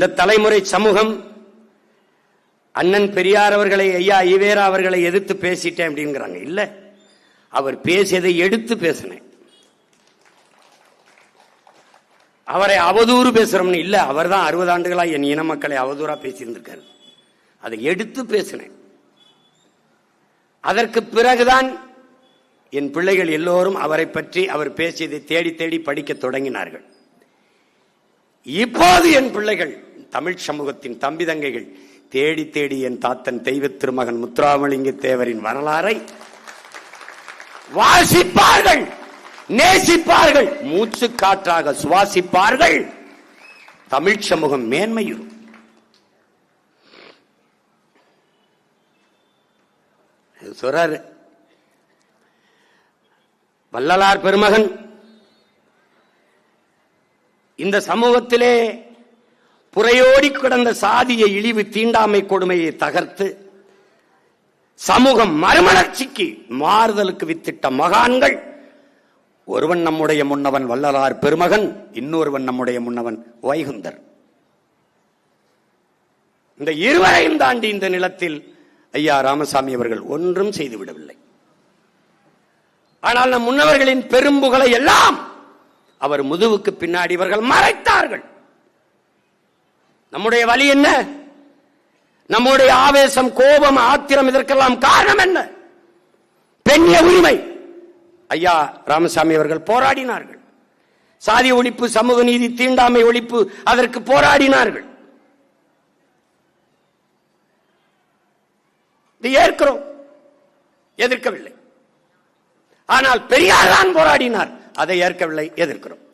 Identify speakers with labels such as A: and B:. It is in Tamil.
A: இந்த தலைமுறை சமூகம் அண்ணன் பெரியார் அவர்களை, ஐயா ஈவேரா அவர்களை எதிர்த்து பேசிட்டேன் அப்படிங்கிறாங்க. இல்ல, அவர் பேசியதை எடுத்து பேசினேன். அவரை அவதூறு பேசுறோம்னு இல்ல, அவர் தான் 60 ஆண்டுகளா என் இன மக்களை அவதூறா பேசியிருந்திருக்காரு. அதை எடுத்து பேசினேன். அதற்கு பிறகுதான் என் பிள்ளைகள் எல்லோரும் அவரை பற்றி அவர் பேசியதை தேடி தேடி படிக்க தொடங்கினார்கள். இப்போது என் பிள்ளைகள், தமிழ் சமூகத்தின் தம்பி தங்கைகள் தேடி தேடி என் தாத்தன் தெய்வ திருமகன் முத்துராமலிங்க தேவரின் வரலாறை வாசிப்பார்கள், நேசிப்பார்கள், மூச்சு காற்றாக சுவாசிப்பார்கள். தமிழ் சமூகம் மேன்மையும். சொல்றாரு வள்ளலார் பெருமகன், இந்த சமூகத்திலே புறையோடி கிடந்த சாதிய இழிவு தீண்டாமை கொடுமையை தகர்த்து சமூகம் மறுமலர்ச்சிக்கு மாறுதலுக்கு வித்திட்ட மகான்கள். ஒருவன் நம்முடைய முன்னவன் வள்ளலார் பெருமகன், இன்னொருவன் நம்முடைய முன்னவன் வைகுந்தர். இந்த இருவரையும் தாண்டி இந்த நிலத்தில் ஐயா ராமசாமி அவர்கள் ஒன்றும் செய்துவிடவில்லை. ஆனால் நம் முன்னவர்களின் பெரும்புகளை எல்லாம் அவர் முதுவுக்கு பின்னாடி இவர்கள் மறைத்தார்கள். நம்முடைய வலி என்ன? நம்முடைய ஆவேசம், கோபம், ஆத்திரம், இதற்கெல்லாம் காரணம் என்ன? பெண்ணிய உரிமை. ஐயா ராமசாமி அவர்கள் போராடினார்கள். சாதி ஒழிப்பு, சமூக நீதி, தீண்டாமை ஒழிப்பு, அதற்கு போராடினார்கள். ஏற்கிறோம், எதிர்க்கவில்லை. ஆனால் பெரியார் தான் போராடினார், அதை ஏற்கவில்லை, எதிர்க்கிறோம்.